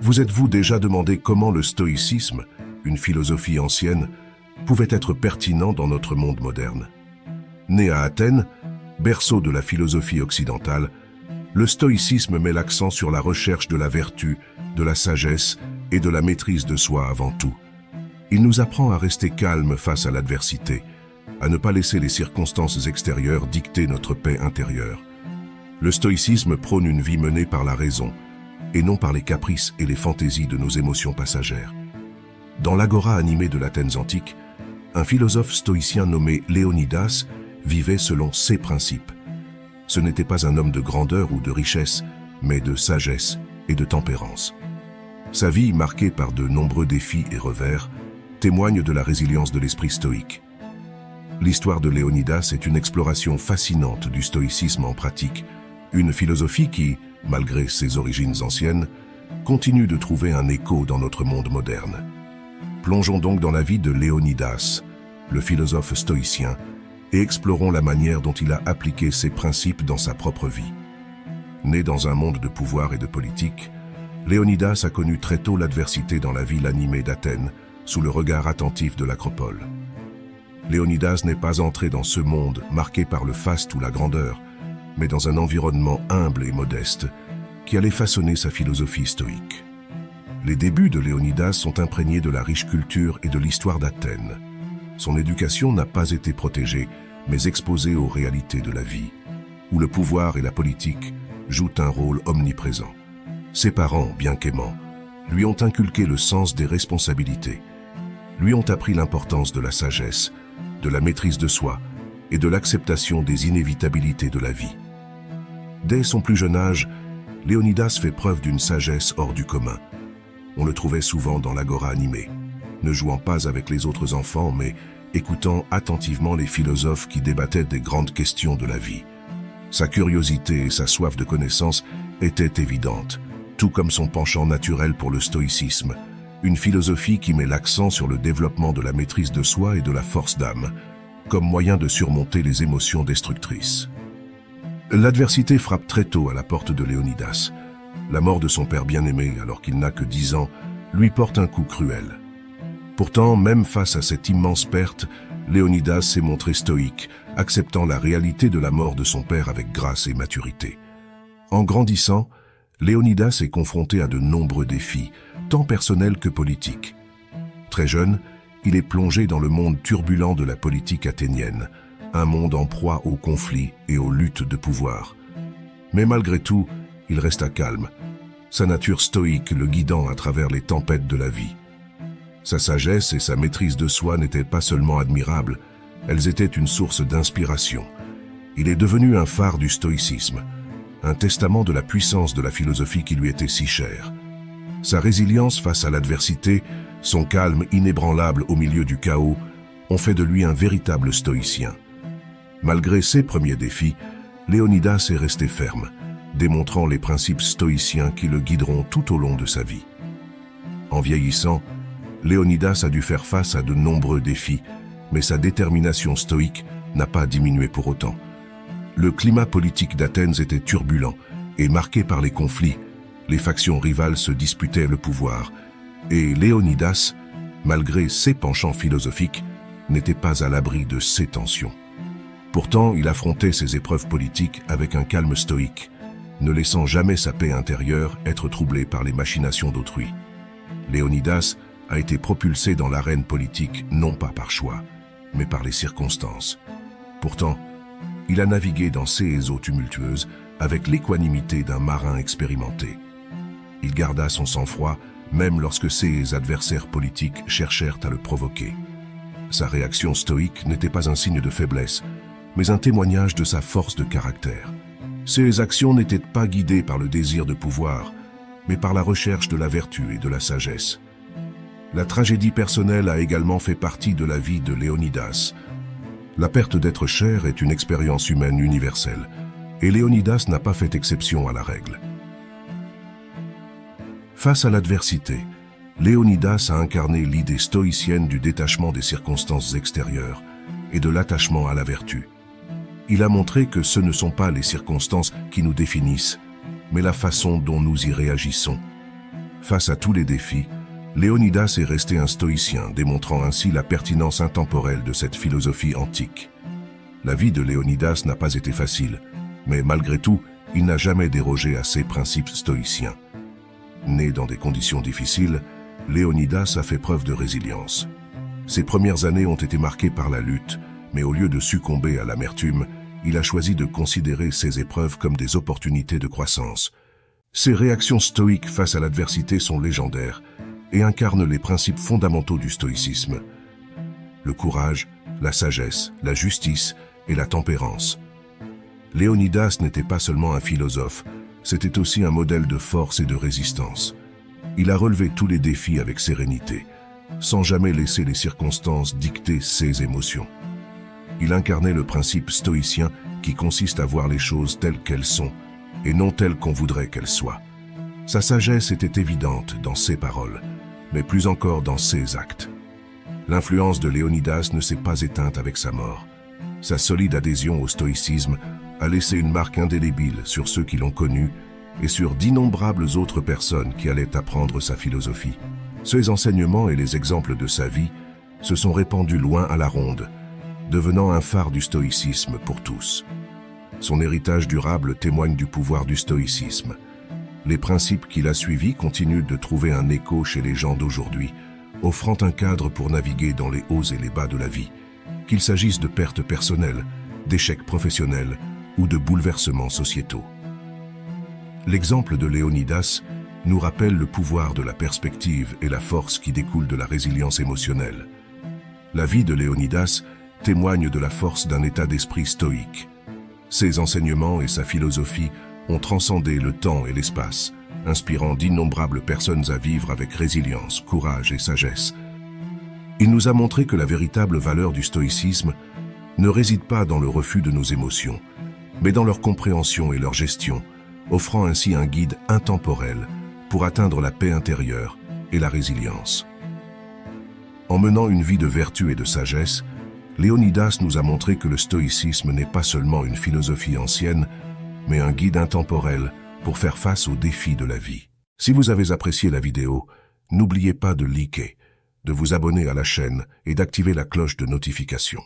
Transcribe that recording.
Vous êtes-vous déjà demandé comment le stoïcisme, une philosophie ancienne, pouvait être pertinent dans notre monde moderne? Né à Athènes, berceau de la philosophie occidentale, le stoïcisme met l'accent sur la recherche de la vertu, de la sagesse et de la maîtrise de soi avant tout. Il nous apprend à rester calme face à l'adversité, à ne pas laisser les circonstances extérieures dicter notre paix intérieure. Le stoïcisme prône une vie menée par la raison, et non par les caprices et les fantaisies de nos émotions passagères. Dans l'agora animée de l'Athènes antique, un philosophe stoïcien nommé Léonidas vivait selon ses principes. Ce n'était pas un homme de grandeur ou de richesse, mais de sagesse et de tempérance. Sa vie, marquée par de nombreux défis et revers, témoigne de la résilience de l'esprit stoïque. L'histoire de Léonidas est une exploration fascinante du stoïcisme en pratique, une philosophie qui, malgré ses origines anciennes, continue de trouver un écho dans notre monde moderne. Plongeons donc dans la vie de Léonidas, le philosophe stoïcien, et explorons la manière dont il a appliqué ses principes dans sa propre vie. Né dans un monde de pouvoir et de politique, Léonidas a connu très tôt l'adversité dans la ville animée d'Athènes, sous le regard attentif de l'acropole. Léonidas n'est pas entré dans ce monde marqué par le faste ou la grandeur, mais dans un environnement humble et modeste qui allait façonner sa philosophie stoïque. Les débuts de Léonidas sont imprégnés de la riche culture et de l'histoire d'Athènes. Son éducation n'a pas été protégée, mais exposée aux réalités de la vie, où le pouvoir et la politique jouent un rôle omniprésent. Ses parents, bien qu'aimants, lui ont inculqué le sens des responsabilités, lui ont appris l'importance de la sagesse, de la maîtrise de soi et de l'acceptation des inévitabilités de la vie. Dès son plus jeune âge, Léonidas fait preuve d'une sagesse hors du commun. On le trouvait souvent dans l'agora animée, ne jouant pas avec les autres enfants, mais écoutant attentivement les philosophes qui débattaient des grandes questions de la vie. Sa curiosité et sa soif de connaissance étaient évidentes, tout comme son penchant naturel pour le stoïcisme, une philosophie qui met l'accent sur le développement de la maîtrise de soi et de la force d'âme, comme moyen de surmonter les émotions destructrices. L'adversité frappe très tôt à la porte de Léonidas. La mort de son père bien-aimé, alors qu'il n'a que 10 ans, lui porte un coup cruel. Pourtant, même face à cette immense perte, Léonidas s'est montré stoïque, acceptant la réalité de la mort de son père avec grâce et maturité. En grandissant, Léonidas est confronté à de nombreux défis, tant personnels que politiques. Très jeune, il est plongé dans le monde turbulent de la politique athénienne, un monde en proie aux conflits et aux luttes de pouvoir. Mais malgré tout, il resta calme, sa nature stoïque le guidant à travers les tempêtes de la vie. Sa sagesse et sa maîtrise de soi n'étaient pas seulement admirables, elles étaient une source d'inspiration. Il est devenu un phare du stoïcisme, un testament de la puissance de la philosophie qui lui était si chère. Sa résilience face à l'adversité, son calme inébranlable au milieu du chaos, ont fait de lui un véritable stoïcien. Malgré ses premiers défis, Léonidas est resté ferme, démontrant les principes stoïciens qui le guideront tout au long de sa vie. En vieillissant, Léonidas a dû faire face à de nombreux défis, mais sa détermination stoïque n'a pas diminué pour autant. Le climat politique d'Athènes était turbulent et marqué par les conflits. Les factions rivales se disputaient le pouvoir, et Léonidas, malgré ses penchants philosophiques, n'était pas à l'abri de ces tensions. Pourtant, il affrontait ces épreuves politiques avec un calme stoïque, ne laissant jamais sa paix intérieure être troublée par les machinations d'autrui. Léonidas a été propulsé dans l'arène politique non pas par choix, mais par les circonstances. Pourtant, il a navigué dans ces eaux tumultueuses avec l'équanimité d'un marin expérimenté. Il garda son sang-froid, même lorsque ses adversaires politiques cherchèrent à le provoquer. Sa réaction stoïque n'était pas un signe de faiblesse, mais un témoignage de sa force de caractère. Ses actions n'étaient pas guidées par le désir de pouvoir, mais par la recherche de la vertu et de la sagesse. La tragédie personnelle a également fait partie de la vie de Léonidas. La perte d'être cher est une expérience humaine universelle, et Léonidas n'a pas fait exception à la règle. Face à l'adversité, Léonidas a incarné l'idée stoïcienne du détachement des circonstances extérieures et de l'attachement à la vertu. Il a montré que ce ne sont pas les circonstances qui nous définissent, mais la façon dont nous y réagissons. Face à tous les défis, Léonidas est resté un stoïcien, démontrant ainsi la pertinence intemporelle de cette philosophie antique. La vie de Léonidas n'a pas été facile, mais malgré tout, il n'a jamais dérogé à ses principes stoïciens. Né dans des conditions difficiles, Léonidas a fait preuve de résilience. Ses premières années ont été marquées par la lutte, mais au lieu de succomber à l'amertume, il a choisi de considérer ces épreuves comme des opportunités de croissance. Ses réactions stoïques face à l'adversité sont légendaires et incarnent les principes fondamentaux du stoïcisme. Le courage, la sagesse, la justice et la tempérance. Léonidas n'était pas seulement un philosophe, c'était aussi un modèle de force et de résistance. Il a relevé tous les défis avec sérénité, sans jamais laisser les circonstances dicter ses émotions. Il incarnait le principe stoïcien qui consiste à voir les choses telles qu'elles sont et non telles qu'on voudrait qu'elles soient. Sa sagesse était évidente dans ses paroles, mais plus encore dans ses actes. L'influence de Léonidas ne s'est pas éteinte avec sa mort. Sa solide adhésion au stoïcisme a laissé une marque indélébile sur ceux qui l'ont connu et sur d'innombrables autres personnes qui allaient apprendre sa philosophie. Ses enseignements et les exemples de sa vie se sont répandus loin à la ronde, devenant un phare du stoïcisme pour tous. Son héritage durable témoigne du pouvoir du stoïcisme. Les principes qu'il a suivis continuent de trouver un écho chez les gens d'aujourd'hui, offrant un cadre pour naviguer dans les hauts et les bas de la vie, qu'il s'agisse de pertes personnelles, d'échecs professionnels ou de bouleversements sociétaux. L'exemple de Léonidas nous rappelle le pouvoir de la perspective et la force qui découlent de la résilience émotionnelle. La vie de Léonidas témoigne de la force d'un état d'esprit stoïque. Ses enseignements et sa philosophie ont transcendé le temps et l'espace, inspirant d'innombrables personnes à vivre avec résilience, courage et sagesse. Il nous a montré que la véritable valeur du stoïcisme ne réside pas dans le refus de nos émotions, mais dans leur compréhension et leur gestion, offrant ainsi un guide intemporel pour atteindre la paix intérieure et la résilience. En menant une vie de vertu et de sagesse, Léonidas nous a montré que le stoïcisme n'est pas seulement une philosophie ancienne, mais un guide intemporel pour faire face aux défis de la vie. Si vous avez apprécié la vidéo, n'oubliez pas de liker, de vous abonner à la chaîne et d'activer la cloche de notification.